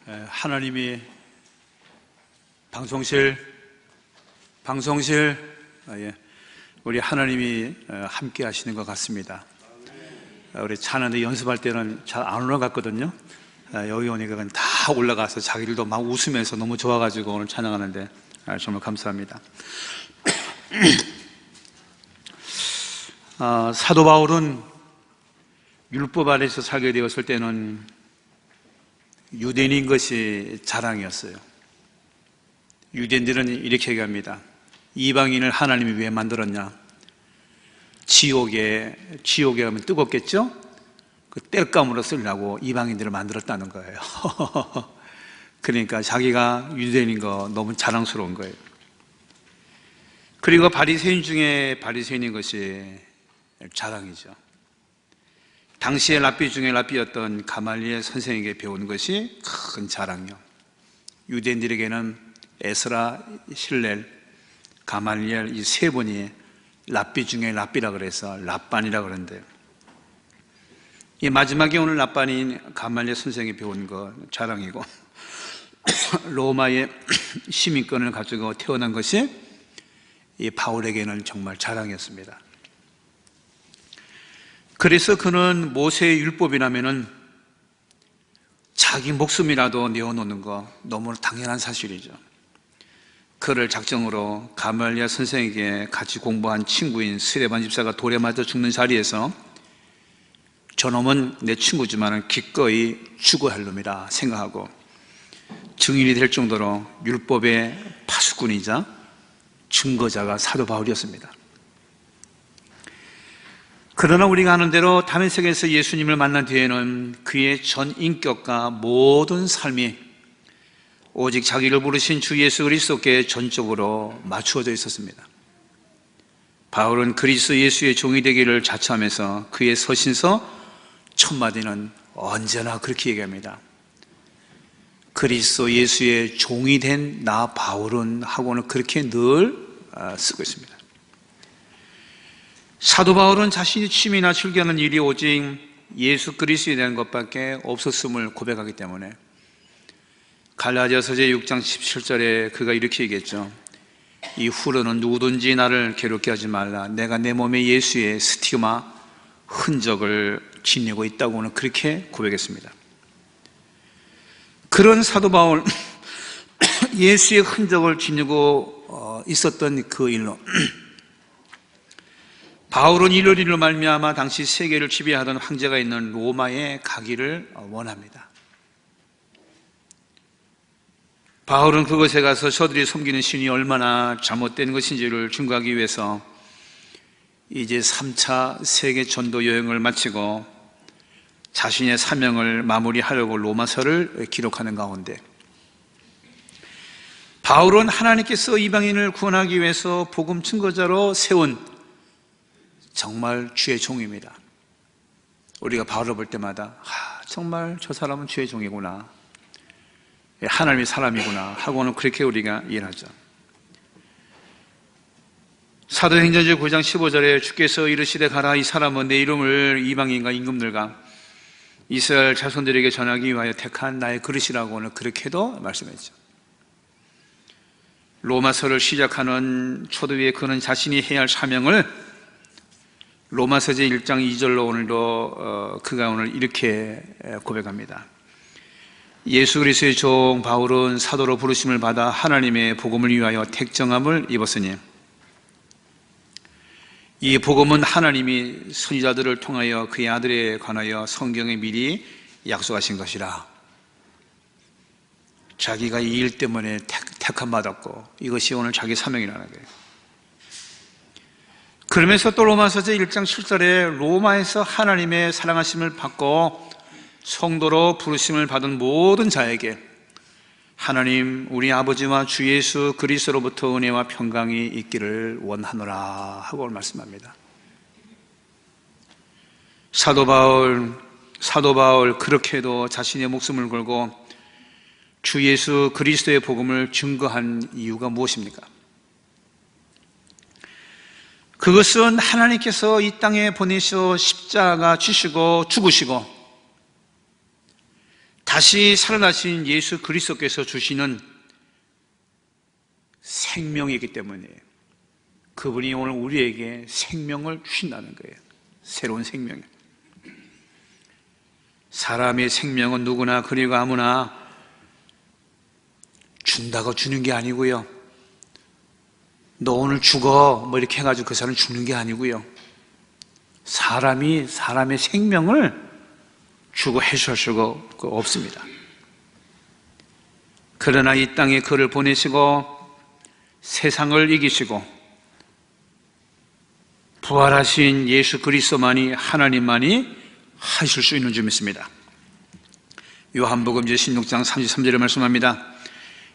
하나님이 방송실 우리 하나님이 함께 하시는 것 같습니다. 우리 찬양대 연습할 때는 잘 안 올라갔거든요. 여기 오니까 다 올라가서 자기들도 막 웃으면서 너무 좋아가지고 오늘 찬양하는데 정말 감사합니다. 사도 바울은 율법 아래서 살게 되었을 때는 유대인인 것이 자랑이었어요. 유대인들은 이렇게 얘기합니다. 이방인을 하나님이 왜 만들었냐? 지옥에 가면 뜨겁겠죠? 그 땔감으로 쓰려고 이방인들을 만들었다는 거예요. 그러니까 자기가 유대인인 거 너무 자랑스러운 거예요. 그리고 바리새인 중에 바리새인인 것이 자랑이죠. 당시의 랍비 중에 랍비였던 가말리엘 선생에게 배운 것이 큰 자랑이요. 유대인들에게는 에스라, 힐렐, 가말리엘 이 세 분이 랍비 중에 랍비라 그래서 랍반이라 그러는데요. 이 마지막에 오늘 랍반인 가말리엘 선생이 배운 거 자랑이고 로마의 시민권을 가지고 태어난 것이 이 바울에게는 정말 자랑이었습니다. 그래서 그는 모세의 율법이라면은 자기 목숨이라도 내어놓는 거 너무 당연한 사실이죠. 그를 작정으로 가말리엘 선생에게 같이 공부한 친구인 스데반 집사가 돌에 맞아 죽는 자리에서 저놈은 내 친구지만 기꺼이 죽어야 할 놈이라 생각하고 증인이 될 정도로 율법의 파수꾼이자 증거자가 사도 바울이었습니다. 그러나 우리가 아는 대로 다메섹에서 예수님을 만난 뒤에는 그의 전 인격과 모든 삶이 오직 자기를 부르신 주 예수 그리스도께 전적으로 맞추어져 있었습니다. 바울은 그리스도 예수의 종이 되기를 자처하면서 그의 서신서 첫 마디는 언제나 그렇게 얘기합니다. 그리스도 예수의 종이 된 나 바울은 하고는 그렇게 늘 쓰고 있습니다. 사도 바울은 자신이 취미나 즐겨하는 일이 오직 예수 그리스도에 대한 것밖에 없었음을 고백하기 때문에 갈라디아서 제6장 17절에 그가 이렇게 얘기했죠. 이후로는 누구든지 나를 괴롭게 하지 말라. 내가 내 몸에 예수의 스티그마 흔적을 지니고 있다고는 그렇게 고백했습니다. 그런 사도 바울 예수의 흔적을 지니고 있었던 그 일로 바울은 이러리로 말미암아 당시 세계를 지배하던 황제가 있는 로마에 가기를 원합니다. 바울은 그곳에 가서 저들이 섬기는 신이 얼마나 잘못된 것인지를 증거하기 위해서 이제 3차 세계 전도 여행을 마치고 자신의 사명을 마무리하려고 로마서를 기록하는 가운데 바울은 하나님께서 이방인을 구원하기 위해서 복음 증거자로 세운 정말 주의 종입니다. 우리가 바울을 볼 때마다 정말 저 사람은 주의 종이구나, 하나님의 사람이구나 하고는 그렇게 우리가 이해하죠. 사도행전 제9장 15절에 주께서 이르시되 가라, 이 사람은 내 이름을 이방인과 임금들과 이스라엘 자손들에게 전하기 위하여 택한 나의 그릇이라고는 그렇게도 말씀했죠. 로마서를 시작하는 초도에 그는 자신이 해야 할 사명을 로마서 제1장 2절로 오늘도 그가 오늘 이렇게 고백합니다. 예수 그리스도의 종 바울은 사도로 부르심을 받아 하나님의 복음을 위하여 택정함을 입었으니 이 복음은 하나님이 선지자들을 통하여 그의 아들에 관하여 성경에 미리 약속하신 것이라. 자기가 이 일 때문에 택함 받았고 이것이 오늘 자기 사명이라는 거예요. 그러면서 또 로마서 제1장 7절에 로마에서 하나님의 사랑하심을 받고 성도로 부르심을 받은 모든 자에게 하나님 우리 아버지와 주 예수 그리스도로부터 은혜와 평강이 있기를 원하노라 하고 말씀합니다. 사도 바울 그렇게도 자신의 목숨을 걸고 주 예수 그리스도의 복음을 증거한 이유가 무엇입니까? 그것은 하나님께서 이 땅에 보내셔 십자가 지시고 죽으시고 다시 살아나신 예수 그리스도께서 주시는 생명이기 때문에 그분이 오늘 우리에게 생명을 주신다는 거예요. 새로운 생명이에요. 사람의 생명은 누구나 그리고 아무나 준다고 주는 게 아니고요. 너 오늘 죽어 뭐 이렇게 해가지고 그 사람 죽는 게 아니고요. 사람이 사람의 생명을 주고 해소할 수가 없습니다. 그러나 이 땅에 그를 보내시고 세상을 이기시고 부활하신 예수 그리스도만이 하나님만이 하실 수 있는 줄 믿습니다. 요한복음 16장 33절에 말씀합니다.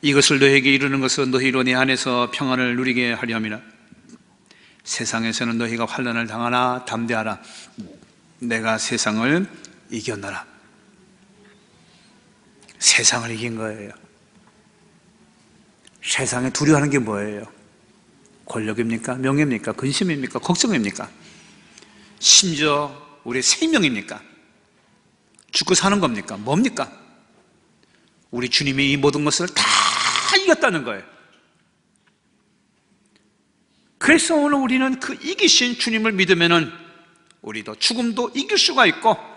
이것을 너희에게 이루는 것은 너희로 내 안에서 평안을 누리게 하려 함이라. 세상에서는 너희가 환난을 당하나 담대하라. 내가 세상을 이겼노라. 세상을 이긴 거예요. 세상에 두려워하는 게 뭐예요? 권력입니까? 명예입니까? 근심입니까? 걱정입니까? 심지어 우리의 생명입니까? 죽고 사는 겁니까? 뭡니까? 우리 주님이 이 모든 것을 다 이겼다는 거예요. 그래서 오늘 우리는 그 이기신 주님을 믿으면은 우리도 죽음도 이길 수가 있고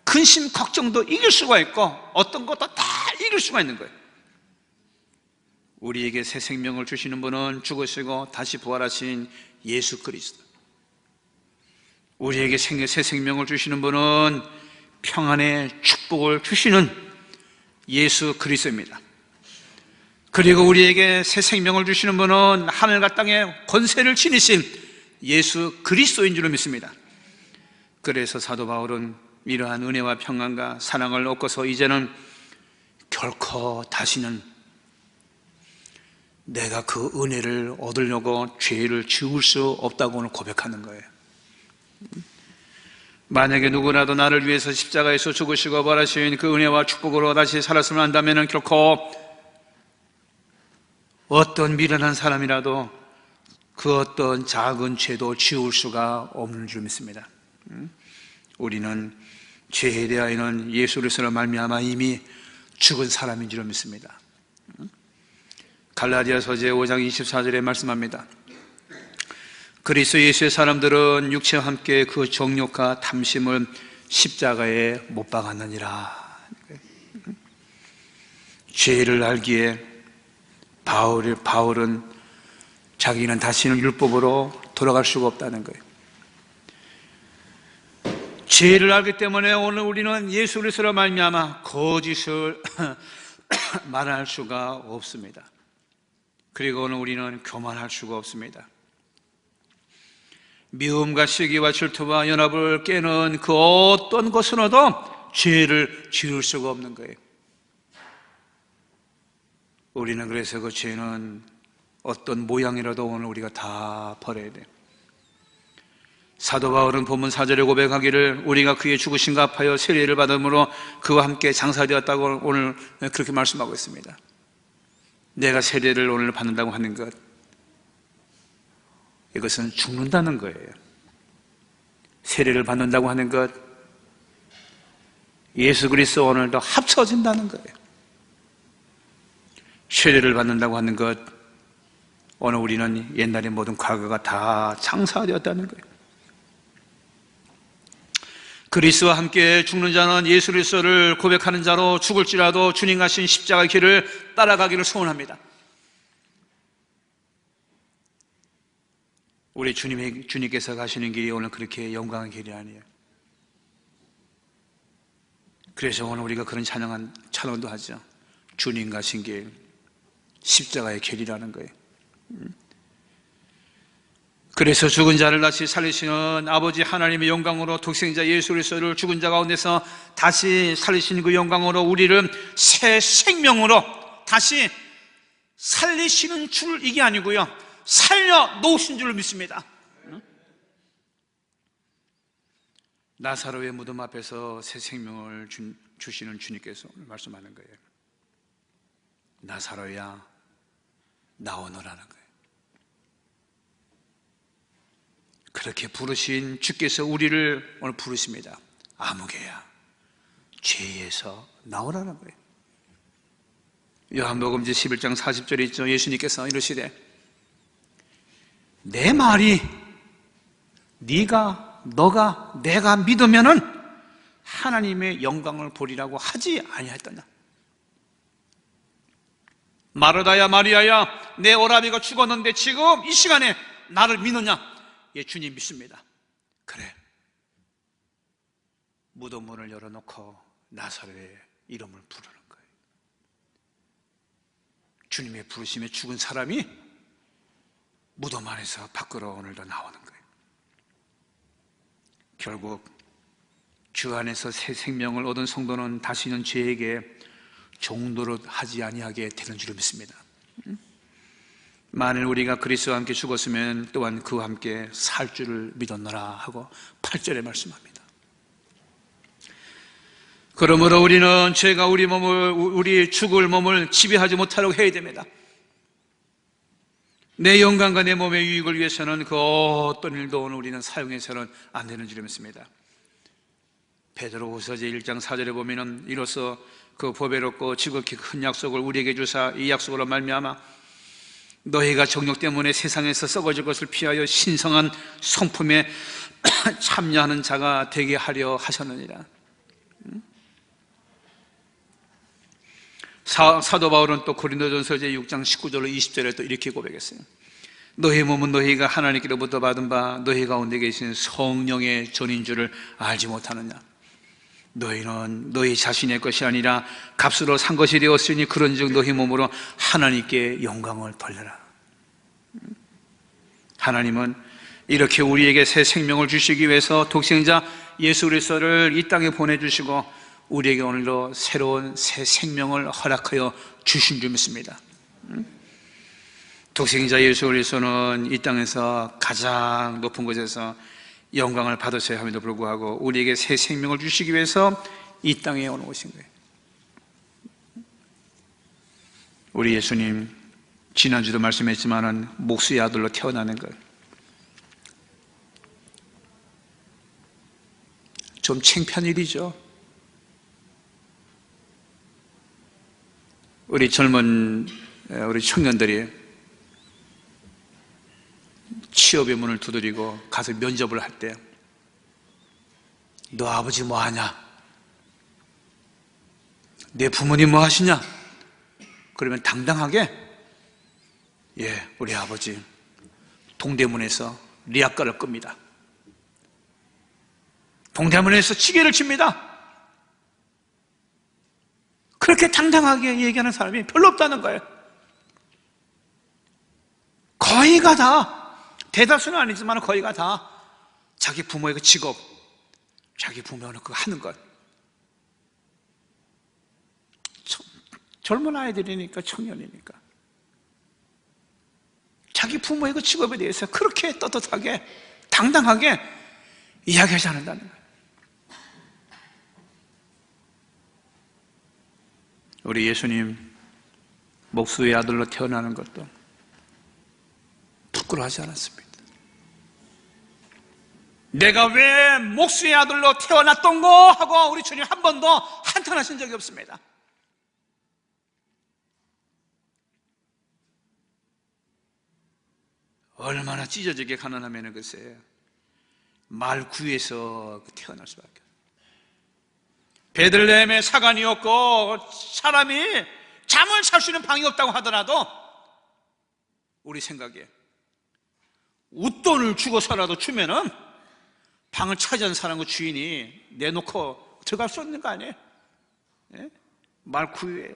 근심, 걱정도 이길 수가 있고 어떤 것도 다 이길 수가 있는 거예요. 우리에게 새 생명을 주시는 분은 죽으시고 다시 부활하신 예수 그리스도. 우리에게 새 생명을 주시는 분은 평안의 축복을 주시는 예수 그리스도입니다. 그리고 우리에게 새 생명을 주시는 분은 하늘과 땅의 권세를 지니신 예수 그리스도인 줄로 믿습니다. 그래서 사도 바울은 이러한 은혜와 평안과 사랑을 얻고서 이제는 결코 다시는 내가 그 은혜를 얻으려고 죄를 지을 수 없다고 오늘 고백하는 거예요. 만약에 누구라도 나를 위해서 십자가에서 죽으시고 부활하신 그 은혜와 축복으로 다시 살았으면 한다면 결코 어떤 미련한 사람이라도 그 어떤 작은 죄도 지울 수가 없는 줄 믿습니다. 우리는 죄에 대하여는 예수 그리스도로 말미암아 이미 죽은 사람인 줄 믿습니다. 갈라디아서 제5장 24절에 말씀합니다. 그리스도 예수의 사람들은 육체와 함께 그 정욕과 탐심을 십자가에 못 박았느니라. 죄를 알기에 바울은 자기는 다시는 율법으로 돌아갈 수가 없다는 거예요. 죄를 알기 때문에 오늘 우리는 예수 그리스도로 말미암아 거짓을 말할 수가 없습니다. 그리고 오늘 우리는 교만할 수가 없습니다. 미움과 시기와 질투와 연합을 깨는 그 어떤 것으로도 죄를 지을 수가 없는 거예요. 우리는 그래서 그 죄는 어떤 모양이라도 오늘 우리가 다 버려야 돼요. 사도 바울은 본문 4절에 고백하기를 우리가 그의 죽으심과 합하여 세례를 받음으로 그와 함께 장사되었다고 오늘 그렇게 말씀하고 있습니다. 내가 세례를 오늘 받는다고 하는 것, 이것은 죽는다는 거예요. 세례를 받는다고 하는 것, 예수 그리스도 오늘도 합쳐진다는 거예요. 세례를 받는다고 하는 것, 오늘 우리는 옛날의 모든 과거가 다 장사되었다는 거예요. 그리스도와 함께 죽는 자는 예수 그리스도를 고백하는 자로 죽을지라도 주님 가신 십자가 길을 따라가기를 소원합니다. 우리 주님께서 가시는 길이 오늘 그렇게 영광의 길이 아니에요. 그래서 오늘 우리가 그런 찬양도 하죠. 주님 가신 길, 십자가의 길이라는 거예요. 그래서 죽은 자를 다시 살리시는 아버지 하나님의 영광으로 독생자 예수 그리스도를 죽은 자 가운데서 다시 살리시는 그 영광으로 우리를 새 생명으로 다시 살리시는 줄 이게 아니고요, 살려 놓으신 줄을 믿습니다. 나사로의 무덤 앞에서 새 생명을 주시는 주님께서 오늘 말씀하는 거예요. 나사로야 나오너라는 거예요. 그렇게 부르신 주께서 우리를 오늘 부르십니다. 아무개야 죄에서 나오라는 거예요. 요한복음 11장 40절에 있죠. 예수님께서 이러시되 내 말이 너가 내가 믿으면은 하나님의 영광을 보리라고 하지 아니하였더냐. 마르다야 마리아야, 내 오라비가 죽었는데 지금 이 시간에 나를 믿느냐? 예, 주님 믿습니다. 그래. 무덤 문을 열어놓고 나사로의 이름을 부르는 거예요. 주님의 부르심에 죽은 사람이 무덤 안에서 밖으로 오늘도 나오는 거예요. 결국 주 안에서 새 생명을 얻은 성도는 다시는 죄에게 종노릇 하지 아니하게 되는 줄을 믿습니다. 만일 우리가 그리스도와 함께 죽었으면 또한 그와 함께 살 줄을 믿었노라 하고 8절에 말씀합니다. 그러므로 우리는 죄가 우리 죽을 몸을 지배하지 못하려고 해야 됩니다. 내 영광과 내 몸의 유익을 위해서는 그 어떤 일도 오늘 우리는 사용해서는 안 되는 줄을 믿습니다. 베드로후서 제1장 4절에 보면은 이로써 그 보배롭고 지극히 큰 약속을 우리에게 주사 이 약속으로 말미암아 너희가 정욕 때문에 세상에서 썩어질 것을 피하여 신성한 성품에 참여하는 자가 되게 하려 하셨느니라. 사도 바울은 또 고린도전서 제6장 19절로 20절에 또 이렇게 고백했어요. 너희 몸은 너희가 하나님께로부터 받은 바 너희 가운데 계신 성령의 전인 줄을 알지 못하느냐. 너희는 너희 자신의 것이 아니라 값으로 산 것이 되었으니 그런즉 너희 몸으로 하나님께 영광을 돌려라. 하나님은 이렇게 우리에게 새 생명을 주시기 위해서 독생자 예수 그리스도를 이 땅에 보내주시고 우리에게 오늘도 새로운 새 생명을 허락하여 주신 줄 믿습니다. 독생자 예수 그리스도는 이 땅에서 가장 높은 곳에서 영광을 받으셔야 함에도 불구하고 우리에게 새 생명을 주시기 위해서 이 땅에 오신 거예요. 우리 예수님 지난주도 말씀했지만은 목수의 아들로 태어나는 것 좀 창피한 일이죠. 우리 젊은 우리 청년들이 취업의 문을 두드리고 가서 면접을 할 때 너 아버지 뭐 하냐? 내 부모님 뭐 하시냐? 그러면 당당하게 예, 우리 아버지 동대문에서 리아과를 끕니다. 동대문에서 치계를 칩니다. 그렇게 당당하게 얘기하는 사람이 별로 없다는 거예요. 거의가 다, 대다수는 아니지만 거의가 다 자기 부모의 그 직업, 자기 부모는 그거 하는 것. 젊은 아이들이니까, 청년이니까 자기 부모의 그 직업에 대해서 그렇게 떳떳하게 당당하게 이야기하지 않는다는 거예요. 우리 예수님 목수의 아들로 태어나는 것도 부끄러워하지 않았습니다. 내가 왜 목수의 아들로 태어났던고 하고 우리 주님 한 번도 한탄하신 적이 없습니다. 얼마나 찢어지게 가난하면 글쎄 말 구에서 태어날 수밖에 없어요. 베들레헴에 사관이었고 사람이 잠을 잘 수 있는 방이 없다고 하더라도 우리 생각에 웃돈을 주고서라도 주면은 방을 차지한 사람과 주인이 내놓고 들어갈 수 있는 거 아니에요? 예? 말 구유에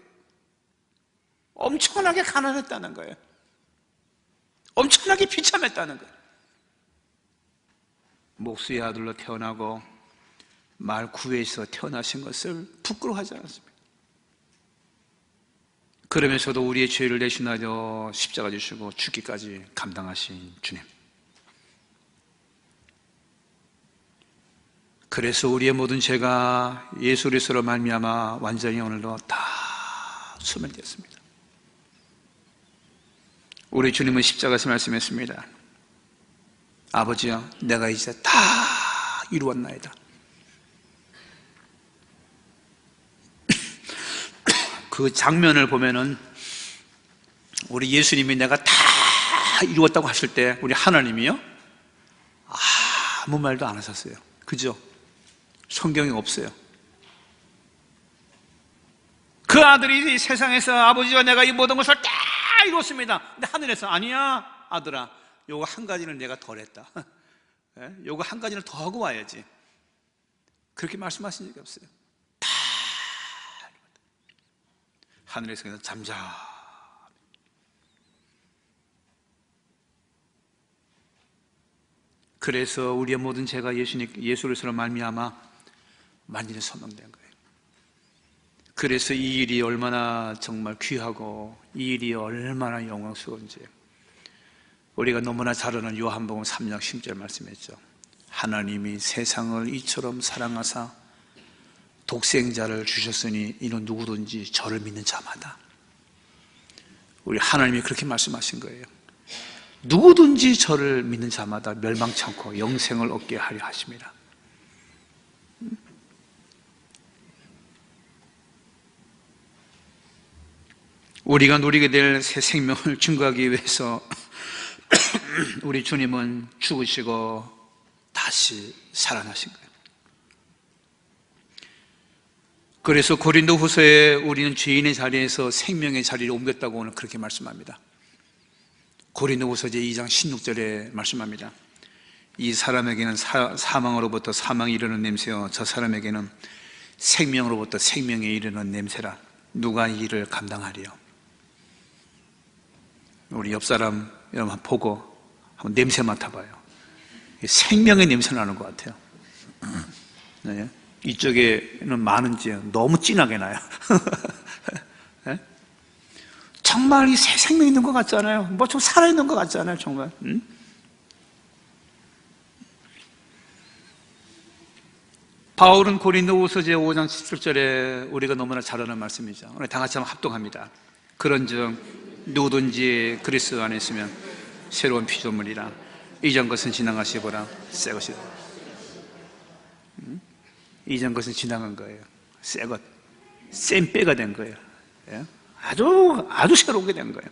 엄청나게 가난했다는 거예요. 엄청나게 비참했다는 거예요. 목수의 아들로 태어나고 말 구에서 태어나신 것을 부끄러워하지 않았습니다. 그러면서도 우리의 죄를 대신하여 십자가 지시고 죽기까지 감당하신 주님. 그래서 우리의 모든 죄가 예수 그리스도로 말미암아 완전히 오늘도 다 소멸되었습니다. 우리 주님은 십자가에서 말씀했습니다. 아버지여, 내가 이제 다 이루었나이다. 그 장면을 보면은 우리 예수님이 내가 다 이루었다고 하실 때 우리 하나님이요? 아무 말도 안 하셨어요. 그죠? 성경에 없어요. 그 아들이 이 세상에서 아버지와 내가 이 모든 것을 다 이뤘습니다. 근데 하늘에서 아니야 아들아, 요거 한 가지는 내가 덜 했다. 요거 한 가지는 더 하고 와야지. 그렇게 말씀하신 적이 없어요. 다 하늘에서 그냥 잠잠. 그래서 우리의 모든 죄가 예수로서 말미암아 완전히 소명된 거예요. 그래서 이 일이 얼마나 정말 귀하고 이 일이 얼마나 영광스러운지 우리가 너무나 잘 아는 요한복음 3장 10절 말씀했죠. 하나님이 세상을 이처럼 사랑하사 독생자를 주셨으니 이는 누구든지 저를 믿는 자마다. 우리 하나님이 그렇게 말씀하신 거예요. 누구든지 저를 믿는 자마다 멸망치 않고 영생을 얻게 하려 하십니다. 우리가 누리게 될 새 생명을 증거하기 위해서 우리 주님은 죽으시고 다시 살아나신 거예요. 그래서 고린도후서에 우리는 죄인의 자리에서 생명의 자리를 옮겼다고 오늘 그렇게 말씀합니다. 고린도후서 제2장 16절에 말씀합니다. 이 사람에게는 사망으로부터 사망이 이르는 냄새요 저 사람에게는 생명으로부터 생명에 이르는 냄새라. 누가 이 일을 감당하리요? 우리 옆 사람 여러분 보고 한번 냄새 맡아봐요. 생명의 냄새 나는 것 같아요. 네. 이쪽에는 많은지 너무 진하게 나요. 네? 정말 이 새 생명 있는 것 같잖아요. 뭐 좀 살아있는 것 같잖아요, 정말. 바울은 고린도후서 제5장 17절에 우리가 너무나 잘 아는 말씀이죠. 오늘 다 같이 한번 합동합니다. 그런즉 누구든지 그리스도 안에 있으면 새로운 피조물이라. 이전 것은 지나가시보라 새 것이다. 이전 것은 지나간 거예요. 새 것, 쌤빼가 된 거예요. 아주 새로운 게 된 거예요.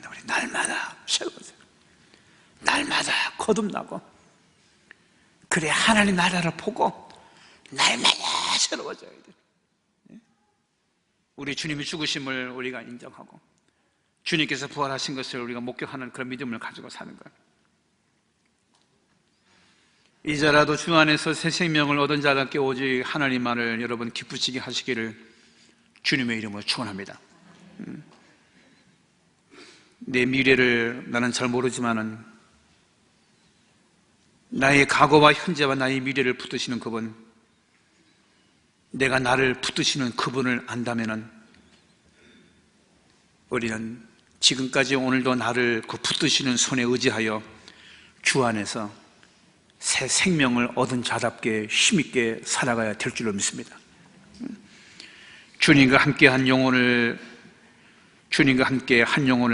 우리 날마다 새로워져요. 날마다 거듭나고 그래 하나님 나라를 보고 날마다 새로워져야 돼요. 우리 주님이 죽으심을 우리가 인정하고 주님께서 부활하신 것을 우리가 목격하는 그런 믿음을 가지고 사는 거예요. 이제라도 주 안에서 새 생명을 얻은 자답게 오직 하나님만을 여러분 기쁘시게 하시기를 주님의 이름으로 축원합니다. 내 미래를 나는 잘 모르지만은 나의 과거와 현재와 나의 미래를 붙드시는 그분, 내가 나를 붙드시는 그분을 안다면은 우리는 지금까지 오늘도 나를 그 붙드시는 손에 의지하여 주 안에서 새 생명을 얻은 자답게 힘있게 살아가야 될 줄로 믿습니다. 주님과 함께 한 영혼을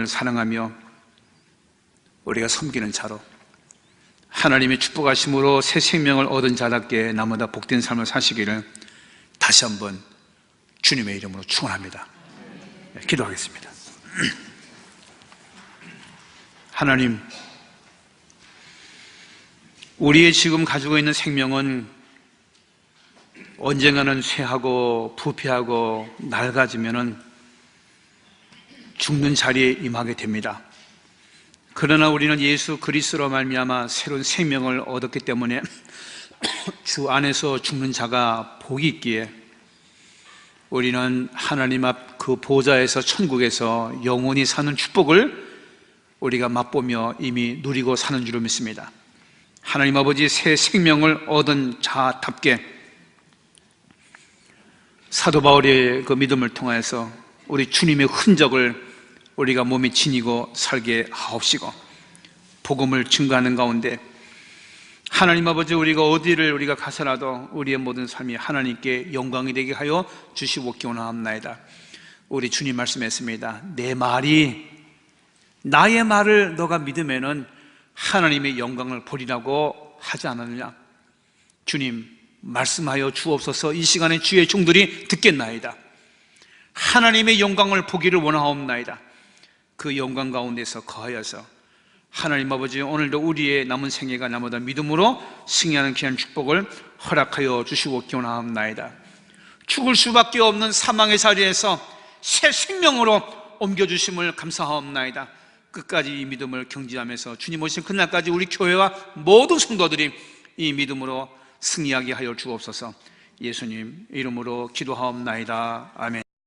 사랑하며 우리가 섬기는 자로 하나님의 축복하심으로 새 생명을 얻은 자답게 나보다 복된 삶을 사시기를 다시 한번 주님의 이름으로 축원합니다. 기도하겠습니다. 하나님, 우리의 지금 가지고 있는 생명은 언젠가는 쇠하고 부패하고 낡아지면은 죽는 자리에 임하게 됩니다. 그러나 우리는 예수 그리스도로 말미암아 새로운 생명을 얻었기 때문에 주 안에서 죽는 자가 복이 있기에 우리는 하나님 앞 그 보좌에서 천국에서 영원히 사는 축복을 우리가 맛보며 이미 누리고 사는 줄로 믿습니다. 하나님 아버지 새 생명을 얻은 자답게 사도 바울의 그 믿음을 통해서 우리 주님의 흔적을 우리가 몸에 지니고 살게 하옵시고 복음을 증거하는 가운데 하나님 아버지 우리가 어디를 우리가 가서라도 우리의 모든 삶이 하나님께 영광이 되게 하여 주시고 기원하옵나이다. 우리 주님 말씀했습니다. 내 말이 나의 말을 너가 믿으면은 하나님의 영광을 보리라고 하지 않았느냐. 주님 말씀하여 주옵소서. 이 시간에 주의 종들이 듣겠나이다. 하나님의 영광을 보기를 원하옵나이다. 그 영광 가운데서 거하여서 하나님 아버지, 오늘도 우리의 남은 생애가 날마다 믿음으로 승리하는 귀한 축복을 허락하여 주시고 기원하옵나이다. 죽을 수밖에 없는 사망의 자리에서 새 생명으로 옮겨주심을 감사하옵나이다. 끝까지 이 믿음을 경지하면서 주님 오신 그날까지 우리 교회와 모든 성도들이 이 믿음으로 승리하게 하여 주옵소서. 예수님 이름으로 기도하옵나이다. 아멘.